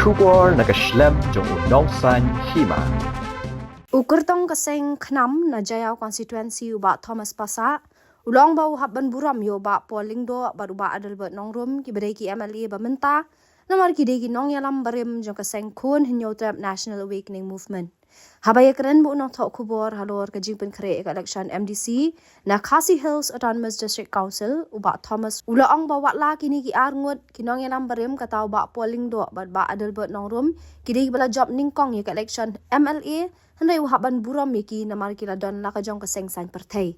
Shubor nakaslem jong unongsan hima. Ukurtong kaseng knam na Jaya constituency uba Thomas Pasa ulong bau habban buram yo ba polling do baru ba Adalbert Nongrum ki bedai ki MLA ba menta namar ki degi nong yalam barim jong kaseng kun hinyo trap National Awakening Movement habaya keren bu nong thok kubor halor ka jingpen kre ka election MDC na Khasi Hills Autonomous District Council uba Thomas ulong ba watla kini ki arngut ki nong yalam barim ka tau ba polling do ba Adalbert Nongrum ki degi bala job ningkong ye ka election MLA Handai uhaban buram yaki namar kila don la kajong kaseng sain pertai.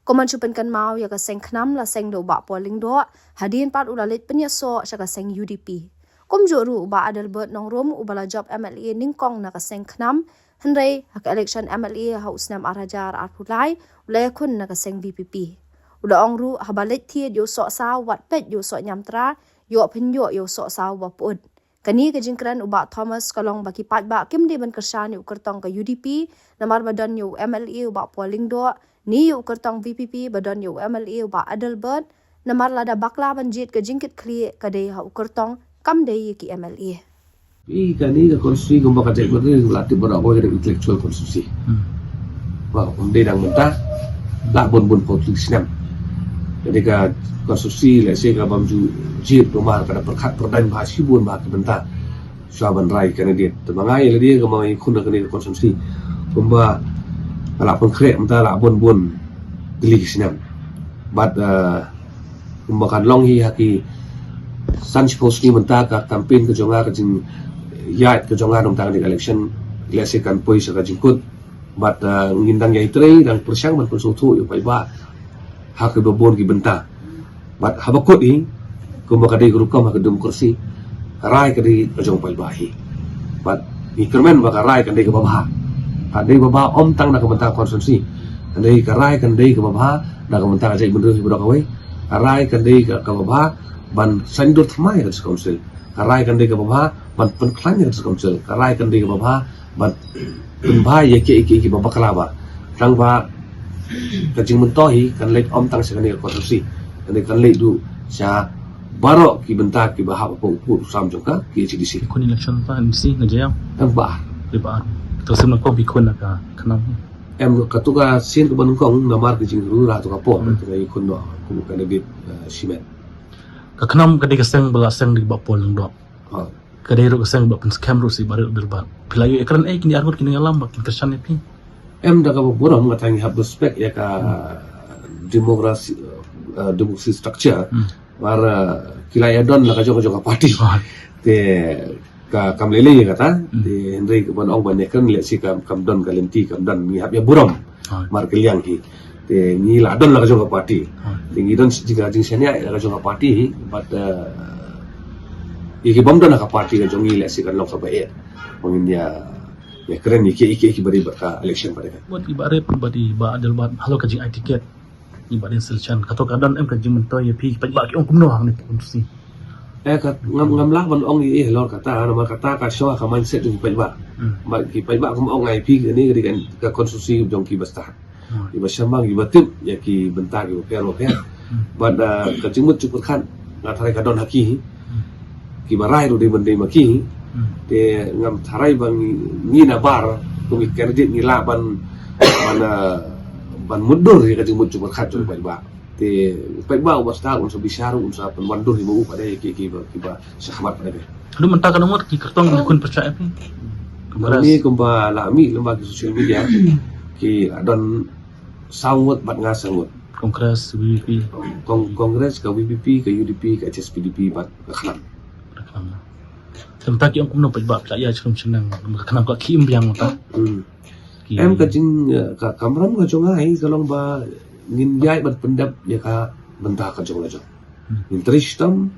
Koman chupen kan mau ya kaseng knam la seng do ba polling do hadin pat ulalit penyaso sya kaseng UDP. Kom joru ba Adalbert Nongrum ubala job MLA ningkong na kaseng knam handai hak election MLA hausnam arajar arpulai ulai kun na kaseng BPP. Ula ongru habalit tiet yo sok sa wat pet yo sok nyamtra yo penyo yo sok sa wapud. Kani kejingkran uba Thomas kalong baki pat ba kim de ban kersani ukertong ke UDP namar badan yo MLA uba polling do ni yo ukertong VPP badan yo MLA uba Adalbert namar lada bakla banjit ke jingkit kli kade ha ukertong kam de ki MLA kani ke konstitusi gumba kajai ko ni latih berapa ke intellectual konstitusi wah onde dang mentah la bon politik sinam jadi ka konstitusi lese ka bamju jit rumah kada perkat perdan bahasi bun bah kebenta saban rai kandidat temangai le dia kemai khuna kani konstitusi gumba ala pun krek menta la bon dili sinam bat gumba kan long hi haki san post ni menta ka campaign ke jonga ka jing yat ke jonga dong tang di election lese kan poi sa ka jingkut bat ngindang yai trei dan persyang ban konsultu yo pai ba hak bebon ki benta bat habakot ni kumba kadai rukam hak dum kursi rai kadai kajong pai bahi bat ni kermen baka rai kadai ke babha kadai babha om tang nak benta konstitusi kadai ka rai kadai ke babha nak benta ajai mundur budak awai rai kadai ke babha ban sandur thamai ke council rai kadai ke babha ban penklan ke council rai kadai ke babha ban penbhai yake iki babha kalaba tang ba kajing mentohi kan lek om tang sekali konstitusi kan lek du sya barok ki bentak ki bahap pun sam jongka ki CDC kun election pa NDC ngajayang ang ba riba to sem ko bikon ka kanam em katuka sin ke banungkong namar ki jing ru ra to ka po to ngai kun do ku kan debit simet ka kanam ka de kaseng bala seng di ba polong do ka de ro kaseng ba pen scam ro si bare berba pilayo ekran kini argot kini alam ba kin kesan ni em da ka boram ngatangi hab respect ya ka demokrasi structure war kilaya don la ka joka party te ka kamlele ya kata de hendai ke ban ong ban kan le si kam don kalenti kam don ni hab ya boram mar keliang ki te ni la don la ka joka party te ni don jika jing senia la ka joka party but iki bom don ka party ka jongi le si kan lok sa bae mungkin dia ya keren iki bari ka election pada kan buat ibarat badi ba adal ba halo kajing ai tiket ibarat selchan kato kadon em kajing mento ya pi pa ba ki ong kumno hang ni konstitusi kat ngam lah ban ong i lor kata nama kata ka show ka mindset ni pa ba ki pa ba kum ong ai pi ni kan ka konstitusi jong ki basta i ba syambang i batip ya ki bentar ki pero bad kajing mut cukup kan ngathare kadon haki ki barai ro de bende maki te ngam tharai bang ni na bar tumi kredit ni la ban mundur ya kajing mut cukup khat pai ba te pai ba wasta un so bisaru un sa pan mundur ibu pada ki ba sahmat pada lu mentah kan umur ki kertong kun percaya pi ni kumba lami lembaga sosial media ki adon sawut bat ngasangut kongres WPP kongres ke WPP ke UDP ke HSPDP bat khalam tentang yang kumno pa playa chum chenang kanam ka kim biang ta em ka jing ka kamram ka jongai kalong ba ngin yai ban pendap ya ka benta ka jong la jong interestam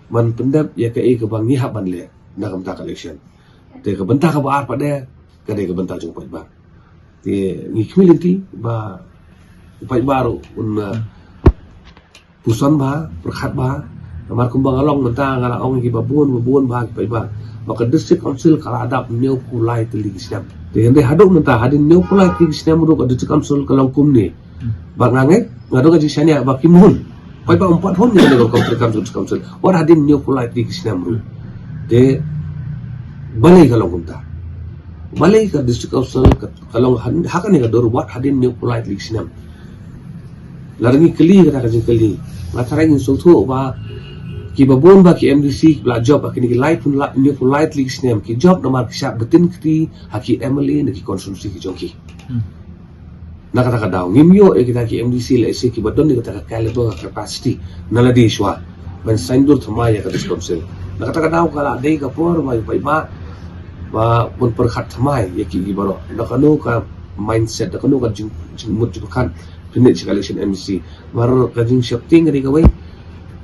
ban pendap ya ka e ka bang ni haban le na kam ta election te ka benta ka ba pada ka de ka benta jong pa ba te ni community ba pa baru un pusan ba perkhat ba Namar kumbang along mentang ala ong ki babun ba ki ba maka district council kala adap new pulai teli kisnam de hende hadok mentang hadin new pulai ki kisnam ro district council kalong kumni banganget ngado ka jisania bakimun pai ba 4 hon ni ko council war hadin new pulai ki kisnam ro de balai kalau kunta balai ka district council kalau hakan ni ka dor buat hadin new polite league sinam larangi keli kata kajing keli matara ingin soto ba ki babon ba ki MDC bla job ba kini ki light pun new polite league sinam ki job nomor kisah betin kiti haki MLA na ki konsumsi ki jongki nakata daw ngimyo kita ki MDC la isi ki badon ni kata caliber capacity nala di shwa ban sandur thamaya ka district council nakata daw kala dei ka por ba ba pun perkhat thamai yaki ibaro nakano ka mindset nakano ka jingmut jukan pinit election MDC baru ka jing shifting ni ka wei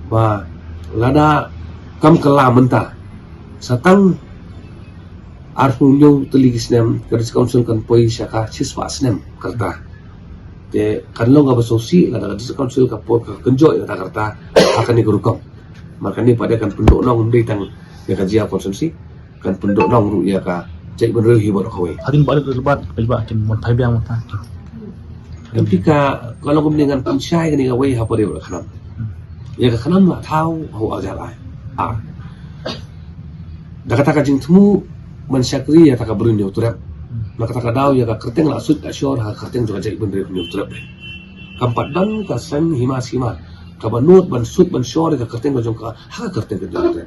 ba lada kam kala menta satang arfunyo teligis nem ka council kan poi syaka chiswa snem karta te kanlo nga basosi lada ka council ka po ka kenjo ya karta akan ni gurukom makani pada kan pendok nong ndai tang ya ka jia konsumsi kan pendok nong ru ya ka cek bener hibot kowe hadin balik lebat pelba kin mon thai biang mata tapi ka kalau dengan pansai kan ga wei ha pore ba khanam ya ka khanam la thau ho ajar ai da kata ka jing tumu man syakri ya ta ka brun yo turap na kata ka daw ya ka kerteng la sut ka shor ha kerteng juga cek bener yo turap kampat dan ka san hima sima ka banut ban sut ban shor ka kerteng ka jong ka ha kerteng ka jong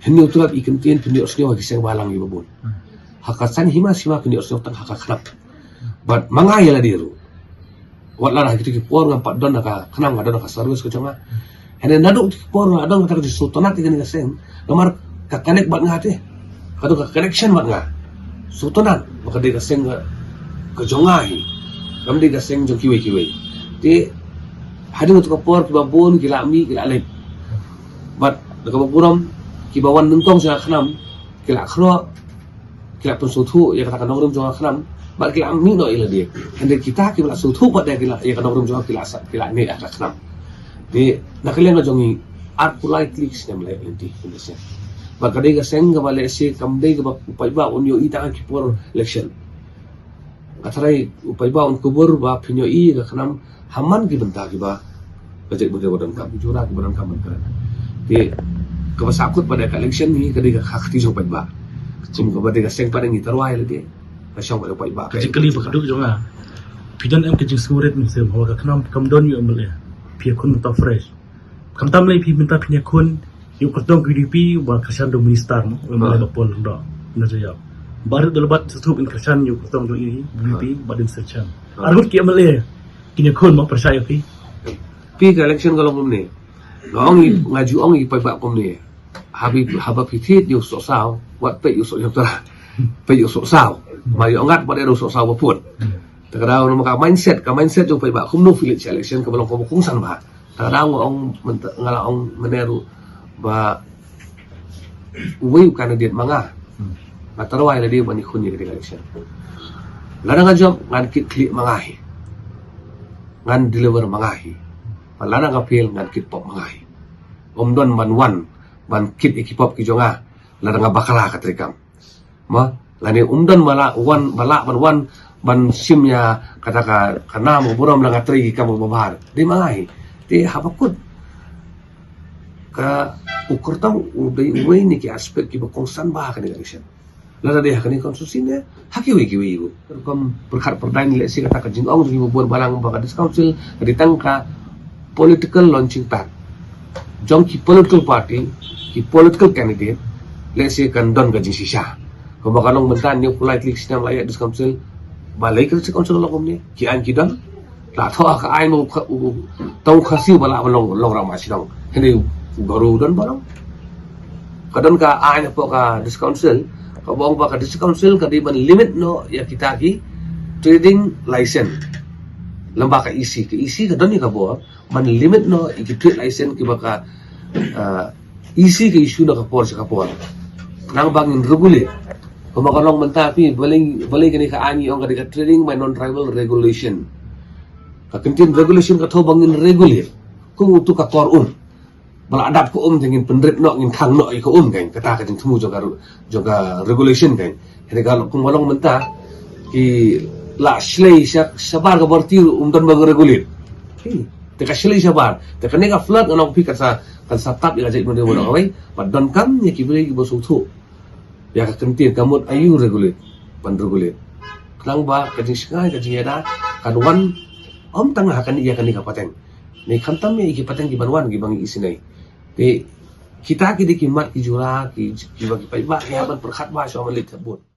henni utulat ikan tien pindi osnyo hagi seng balang ibu bun hakasan hima sima pindi osnyo tang hakak khnap but mangai la diru wat lara hagi ki por ngam padon naka khnam ngadon naka service ko chama hene nadu ki por ngadon kata ki sultanat ikan ka seng nomor ka connect bat ngate kado ka connection bat nga sultanat maka de ka seng ka jongai kam de ka seng jong kiwe ti hadin untuk por ki babon ki lami ki alep but ka baburam ki bawan nungtong sa khnam kila khro kila pun suthu ya kata kanong rum jong khnam ba kila mi no ila dia hande kita ki bala suthu pa dia kila ya kanong rum jong kila ni akla khnam di nakalian na jongi art politely snem le enti indese ba kadai ga seng ga bale se kam dei ga upai ba on yo ita ki por election atharai upai ba on kubur ba phinyo I ga khnam haman ki benta ki ba bajek bode bodon kam jura ki bodon kam kan di kabasakot pada election ni kadai ka khakti so ba sim ka pada seng pada ni tarwai le dia pasang pada ba kajing keli ba kaduk jonga pidan em kajing suret ni sem hawa ka khnam kam don yu amle pia kun ta fresh kam tam lai pi minta pinya kun yu ka dong UDP ba kasan do minister mo amle ba pol ndo na jaya baru dalabat setup in kasan yu ka dong do ini UDP badin sechan argut ki amle kinya kun mo percaya pi ka election kalau ni ngong ngaju ong I pa kom ni haba pitit yu so sao wat pe yu so yu tara pe yu so sao ma yu ngat ba de so sao ba pun takadaw no maka mindset yu pa ba kum no filit election ka balong ko kung san ba takadaw ong ngala ong meneru ba uwi candidate manga matarwai la dia bani khunyi ke election ladang job ngan kit klik mangahi ngan deliver mangahi lana ka fail ngan kit pop mangahi don ban wan ban kit ekipop ki jonga ladang bakala ka trikam ma lani don mala wan bala ban wan ban simnya kata ka kana mo buram lang atri ki kamu babar di mangahi ti habakut ka ukur tau udai uwe ni ki aspek ki bakongsan ba ka election lada dia kani konsusine haki wi kiwi kom perkhat perdain le si kata ka jingong ki buat balang ba ka council ditangka political launching pad jong ki political party ki political candidate let's say kan don gaji sisa ko bakalong mentan new politely sistem layak dis council balai ke si council lo komni ki an ki don la tho ka ai mo tau khasi bala balong long ra ma sidong hene baru don balong kadon ka ai po ka dis council ko bong ba ka dis council ka di ban limit no ya kita ki trading license lamba ka isi ka don ni ka bo man limit no i-trade license ki baka isi ke issue na kapor sa kapor nang bangin regulate kung makalong mentapi balay gani ka ani ang kadika trading by non-tribal regulation kakintin regulation ka to bangin regulate kung uto ka kor bala adap ko tingin pendrit no ngin khang no ko kain kata ka ting tumu joga regulation kain hede kalau kung walong menta ki la slay sabar ka bortir don bag regulate teka sili sabar teka nega flood anong pi kasa kan satap ila jai mode wala kawai padon kam nya ki beli bo sutu Ya kekentir kamut ayu regulate pan regulate klang ba kajing singai kajing ada kan wan om tangah kan iya kan ika pateng ni khantam me iki pateng ki banwan ki bang isinai te kita ki di kimat ki jura ki bagi pai ba ya ban perkhat ba so malit sabut